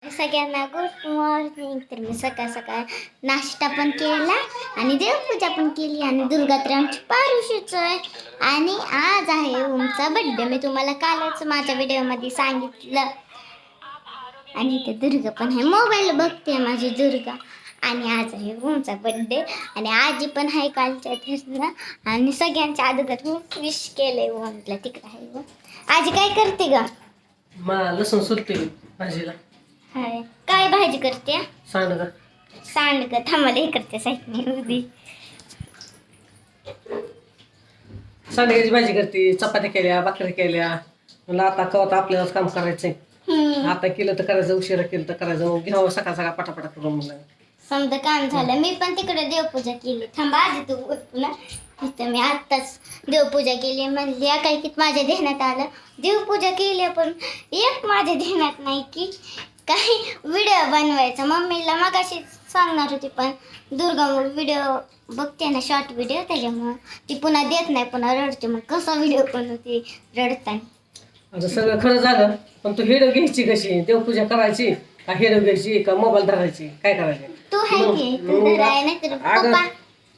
सगळ्यांना good morning. तर मी सकाळ सकाळ नाश्ता पण केला आणि देवपूजा पण केली आणि दुर्गा तर आमची पारुशीच आहे. आणि आज आहे ओमचा बड्डे. मी तुम्हाला कालच माझ्या व्हिडिओमध्ये सांगितलं. आणि इथे दुर्गा पण आहे, मोबाईल बघते माझी दुर्गा. आणि आज आहे ओमचा बड्डे आणि आजी पण आहे कालच्या दिवसाला. आणि सगळ्यांच्या अगोदर मी विश केले ओमला. तिकडे आहे ओम. आजी काय करते ग? लसूण सुलते भाजीला. हाय, काय भाजी करते? सांडगा. सांडग. थांबाला हे करते साईडने उदी. सांडग्याची भाजी करते, चपात्या केल्या, भाकरी केल्या. म्हणलं आता कवत आपल्यालाच काम करायचंय. आता केलं तर करायचं, उशिरा केलं तर करायचं. मग घ्यावं सकाळ सकाळ पटापटा करून म्हणलं. समजा काम झालं. मी पण तिकडे देवपूजा केली. थांबा आधी तू बोल ना. इथं मी आत्ताच देवपूजा केली. म्हणली काय की माझ्या ध्यानात आलं देवपूजा केली, पण एक माझ्या ध्यानात नाही की काही व्हिडिओ बनवायचा. मम्मीला मगाशी सांगणार होती, पण दुर्गा व्हिडिओ बघते ना, शॉर्ट व्हिडिओ, त्याच्यामुळं ती पुन्हा देत नाही, पुन्हा रडते. मग कसा व्हिडिओ बनवते रडताना. आता सगळं खरं झालं, पण तू हेड घ्यायची कशी? देवपूजा करायची का हेड घ्यायची का मोबाईल धरायची? काय करायचं? तू आहे की तू धराय नाही तर पप्पा.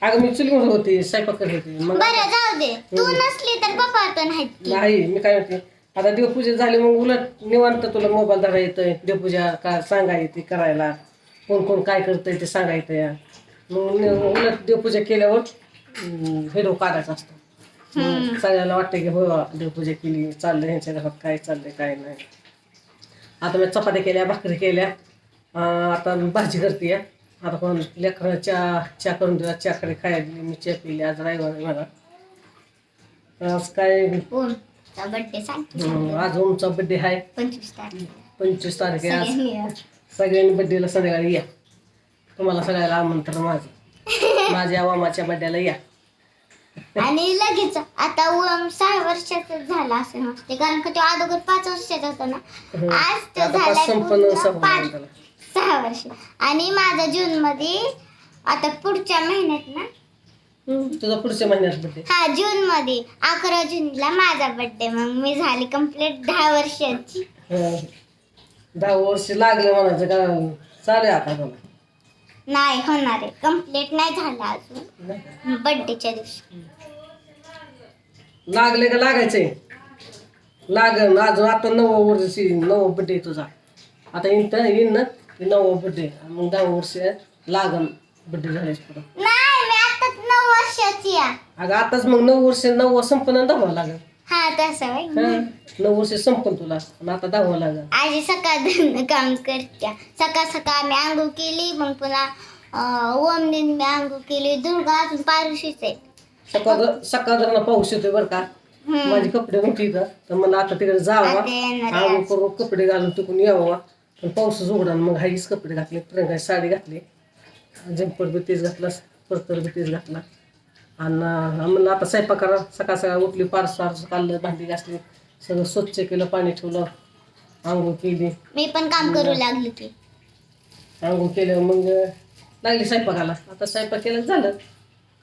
अगं मी चुलीवर होती, स्वयंपाक करत होती. मग बरं जाऊ दे, तू नसली तर पप्पा पण आहेत की. नाही, मी काय म्हणते, आता देवपूजा झाली मग उलट निवांत तुला मोबाईल धरा येतोय. देवपूजा का सांगा येते करायला, कोण कोण काय करतंय ते सांगा येतं. मग उलट देवपूजा केल्यावर व्हिडिओ काढायचा असतो. सगळ्याला वाटतं की हो देवपूजा केली, चाललंय ह्यांच्या घरात काय चाललंय काय नाही. आता मी चपात्या केल्या, भाकरी केल्या, आता भाजी करते. आता कोण लेकरं चहा करून दिला, चहाकडे खायला दिली. मी चहा पिली. आज रविवार आहे मला. आज काय बर्थडे सांग. आज ओमचा बड्डे आहे 25 तारीख. 25 तारीख आहे आज. सगळ्यांनी बड्डेला संध्याकाळी या. तुम्हाला सगळ्याला आमंत्रण माझं. माझ्या ओमाच्या बड्डेला या. आणि लगेच आता ओम 6 वर्षाचा झाला असं नसते, कारण का तो अगोदर 5 वर्षाचा होता ना. आज तो झाला 6 वर्ष. आणि माझा जून मध्ये, आता पुढच्या महिन्यात ना, तुझा पुढच्या महिन्यात बड्डे. हा जून मध्ये 11 जूनला माझा बर्थडे. मग मी झाली कंप्लीट 10 वर्षाची. 10 वर्ष लागले म्हणायचं का? चालेल आता मला. नाही होणार आहे, कंप्लीट नाही झाला अजून बर्थडेच्या दिवशी. लागले का लागायचंय? लागल अजून. आता 9 बड्डे तुझा. आता येईन ना 9 बड्डे. मग 10 वर्ष लागन बड्डे झाल्याच्या पुढं. नाही, मी आताच 9 वर्षाची आहे. अगं आताच मग 9 वर्ष 9 संपन्न 10 लागल. हा तसं आहे. 9 वर्ष संपन तुला, आणि आता 10 लागल. आजी सकाळ काम करत्या. सकाळ सकाळ मी आंघोळ केली, मग पुन्हा ओमने मी आंघोळ केली. दुर्गा अजून पारुशीच आहे. सकाळ जरा पाऊस येतोय बरं का. माझे कपडे नव्हते इथं, तर मला आता तिकडे जावा, आंघोळ करून कपडे घालून तिकडून यावा. पण पाऊसच उघडा. मग हाईच कपडे घातले, प्रियंकाची साडी घातली, जंपर बी तेच घातला, परकर बी तेच घातला. आणि म्हणलं आता स्वयंपाक करा. सकाळ सकाळ उठली, पारसार काढलं, भांडी घासली, सगळं स्वच्छ केलं, पाणी ठेवलं, आंघोळ केली. मी पण काम करू लागली की. आंघोळ केलं मग लागली स्वयंपाकाला. आता स्वयंपाक केलं झालं,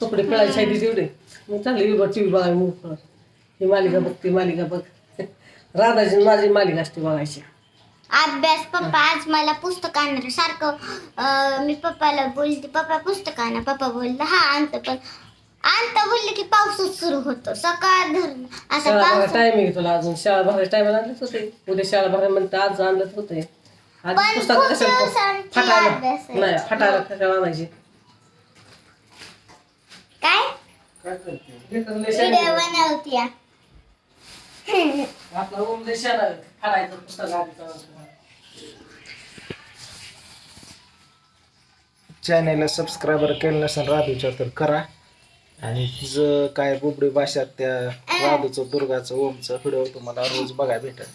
कपडे पिळायचे आहे तेवढे. मग चालले टी व्ही बघायला. मग ही मालिका बघ, ती मालिका बघ. राधाची माझी मालिका असते बघायची. अभ्यास. पप्पा आज मला पुस्तक आणणार सारखं. मी पप्पाला बोलते पप्पा पुस्तक आणा. पप्पा बोलला हा आणतो, पण आणता बोलले की पाऊसच सुरू होतो. सकाळ धरून असा पाऊस. टायमिंग आहे तुला अजून. शाळा भरायच्या टायमाला आणलंच होते. उद्या शाळा भरायला म्हणते आज आणलंच होते. आज पुस्तक फाटायला नाही, फाटायला कशाला आणायची? काय व्हिडिओ बनवती. आपला ओम देशाला फाडायचं पुस्तक आधीच. चॅनेलला सबस्क्रायबर केलं नसेल राधूच्या तर करा. आणि तिचं काय बुबडी भाषात त्या राधूचं, दुर्गाचं, ओमचं व्हिडिओ तुम्हाला रोज बघायला भेटेल.